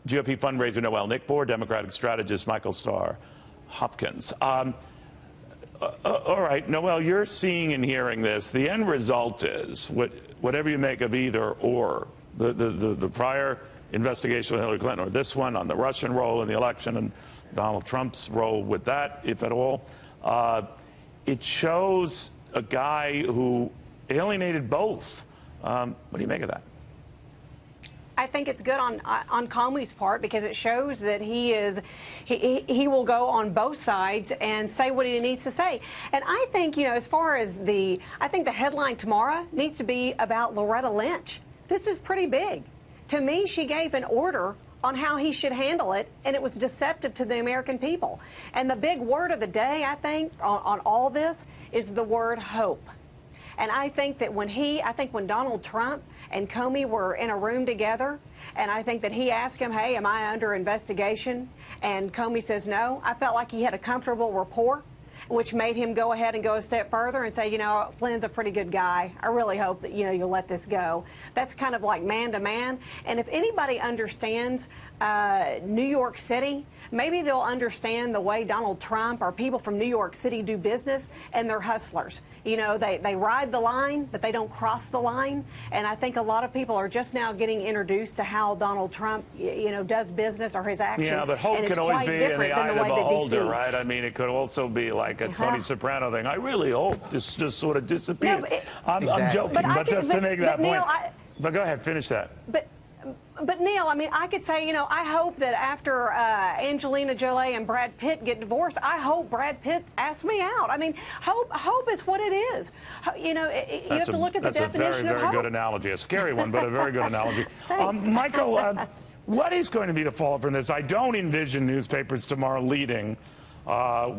GOP fundraiser Noelle Nikpour, Democratic strategist Michael Starr Hopkins. All right, Noelle, you're seeing and hearing this. The end result is, whatever you make of either or, the prior investigation with Hillary Clinton or this one on the Russian role in the election and Donald Trump's role with that, if at all, it shows a guy who alienated both. What do you make of that? I think it's good on Comey's part because it shows that he will go on both sides and say what he needs to say. And I think, you know, as far as I think the headline tomorrow needs to be about Loretta Lynch. This is pretty big. To me, she gave an order on how he should handle it, and it was deceptive to the American people. And the big word of the day, I think, on all this is the word hope. And I think that when Donald Trump and Comey were in a room together, and I think that he asked him, hey, am I under investigation? And Comey says no. I felt like he had a comfortable rapport, which made him go ahead and go a step further and say, you know, Flynn's a pretty good guy. I really hope that, you know, you'll let this go. That's kind of like man to man. And if anybody understands New York City, maybe they'll understand the way Donald Trump or people from New York City do business, and they're hustlers. You know, they ride the line, but they don't cross the line. And I think a lot of people are just now getting introduced to how Donald Trump, you know, does business or his actions. Yeah, but hope can always be in the eye of the beholder, right? I mean, it could also be like a Tony Soprano thing. I really hope this just sort of disappears. No, I'm joking, but just to make that point. But go ahead, finish that. But Neil, I mean, I could say, you know, I hope that after Angelina Jolie and Brad Pitt get divorced, I hope Brad Pitt asks me out. I mean, hope is what it is. You know, you have to look at the definition of hope. That's a very, very good analogy. A scary one, but a very good analogy. Michael, what is going to be the fallout from this? I don't envision newspapers tomorrow leading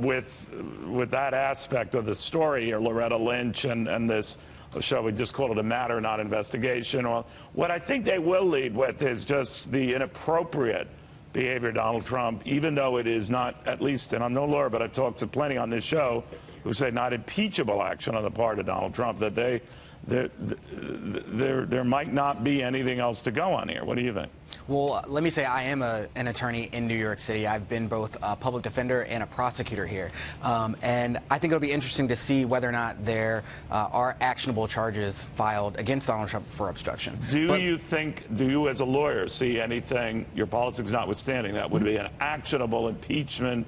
with that aspect of the story, or Loretta Lynch and this, shall we just call it a matter, not investigation. Or what I think they will lead with is just the inappropriate behavior of Donald Trump, even though it is not, at least, and I'm no lawyer, but I've talked to plenty on this show who say not impeachable action on the part of Donald Trump, that there might not be anything else to go on here. What do you think? Well, let me say I am an attorney in New York City. I've been both a public defender and a prosecutor here. And I think it'll be interesting to see whether or not there are actionable charges filed against Donald Trump for obstruction. Do you as a lawyer see anything, your politics notwithstanding, that would be an actionable impeachment,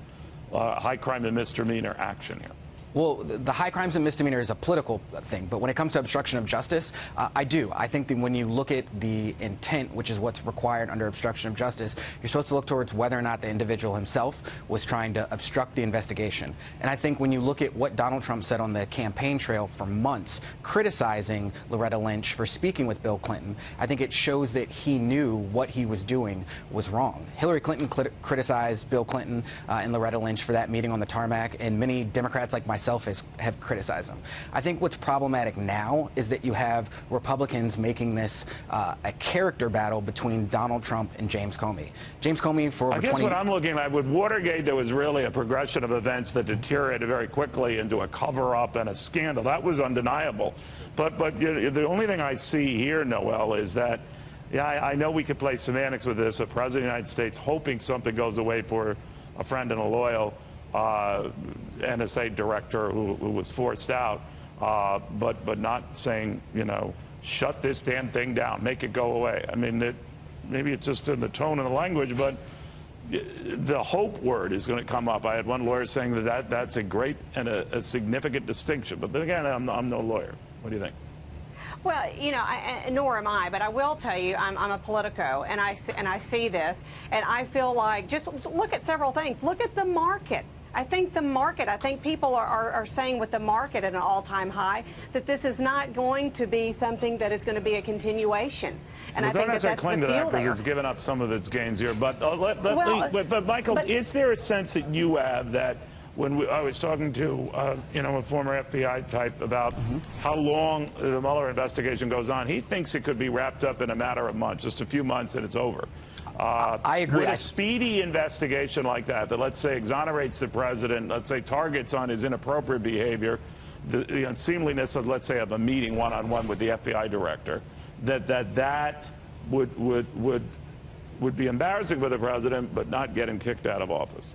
high crime and misdemeanor action here? Well, the high crimes and misdemeanor is a political thing, but when it comes to obstruction of justice, I do. I think that when you look at the intent, which is what's required under obstruction of justice, you're supposed to look towards whether or not the individual himself was trying to obstruct the investigation. And I think when you look at what Donald Trump said on the campaign trail for months, criticizing Loretta Lynch for speaking with Bill Clinton, I think it shows that he knew what he was doing was wrong. Hillary Clinton criticized Bill Clinton and Loretta Lynch for that meeting on the tarmac, and many Democrats like myself have criticized him. I think what's problematic now is that you have Republicans making this a character battle between Donald Trump and James Comey. James Comey for over 20 years. I guess what I'm looking at, with Watergate, there was really a progression of events that deteriorated very quickly into a cover-up and a scandal. That was undeniable. But the only thing I see here, Noelle, is that, yeah, I know we could play semantics with this, a president of the United States hoping something goes away for a friend and a loyal NSA director who was forced out, but not saying, you know, shut this damn thing down, make it go away. I mean, maybe it's just in the tone and the language, but the hope word is going to come up. I had one lawyer saying that's a great and a significant distinction. But again, I'm no lawyer. What do you think? Well, you know, nor am I, but I will tell you, I'm a politico, and I see this, and I feel like, just look at several things. Look at the market. I think the market, I think people are saying with the market at an all-time high that this is not going to be something that is going to be a continuation. And I think that's the claim to that because it's given up some of its gains here. But Michael, is there a sense that you have that when I was talking to you know, a former FBI type about how long the Mueller investigation goes on, he thinks it could be wrapped up in a matter of months, just a few months, and it's over. I agree. Would a speedy investigation like that let's say exonerates the president, let's say targets on his inappropriate behavior, the unseemliness of, let's say, of a meeting one-on-one with the FBI director, that would would be embarrassing for the president, but not get him kicked out of office.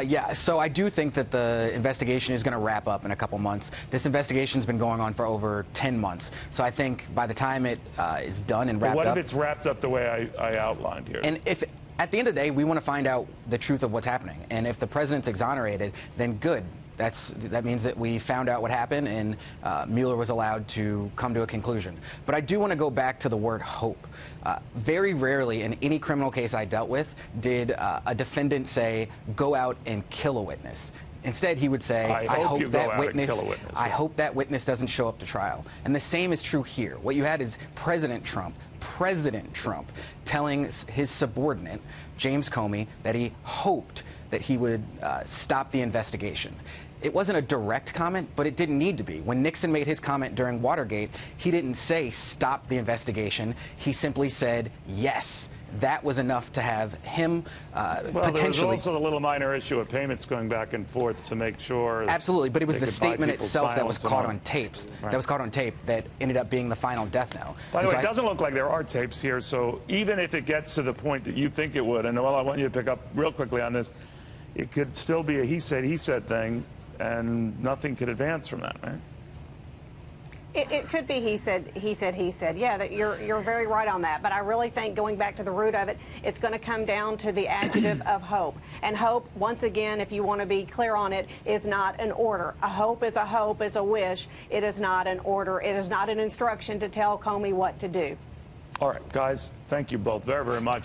Yeah, so I do think that the investigation is going to wrap up in a couple months. This investigation's been going on for over 10 months. So I think by the time it is done and wrapped up... But what if it's wrapped up the way I outlined here? And if, at the end of the day, we want to find out the truth of what's happening. And if the president's exonerated, then good. That means that we found out what happened and Mueller was allowed to come to a conclusion. But I do want to go back to the word hope. Very rarely in any criminal case I dealt with did a defendant say, go out and kill a witness. Instead, he would say, I hope that witness doesn't show up to trial. And the same is true here. What you had is President Trump telling his subordinate, James Comey, that he hoped that he would stop the investigation. It wasn't a direct comment, but it didn't need to be. When Nixon made his comment during Watergate, he didn't say stop the investigation. He simply said yes. That was enough to have him potentially... Well, there was also a little minor issue of payments going back and forth to make sure... Absolutely, but it was the statement itself that was caught on tapes. Right. That was caught on tape that ended up being the final death knell. By the way, it doesn't look like there are tapes here, so even if it gets to the point that you think it would, and Noelle, I want you to pick up real quickly on this, it could still be a he said thing, and nothing could advance from that, right? It could be he said. Yeah, that you're very right on that. But I really think going back to the root of it, it's going to come down to the adjective of hope. And hope, once again, if you want to be clear on it, is not an order. A hope, is a wish. It is not an order. It is not an instruction to tell Comey what to do. All right, guys, thank you both very, very much.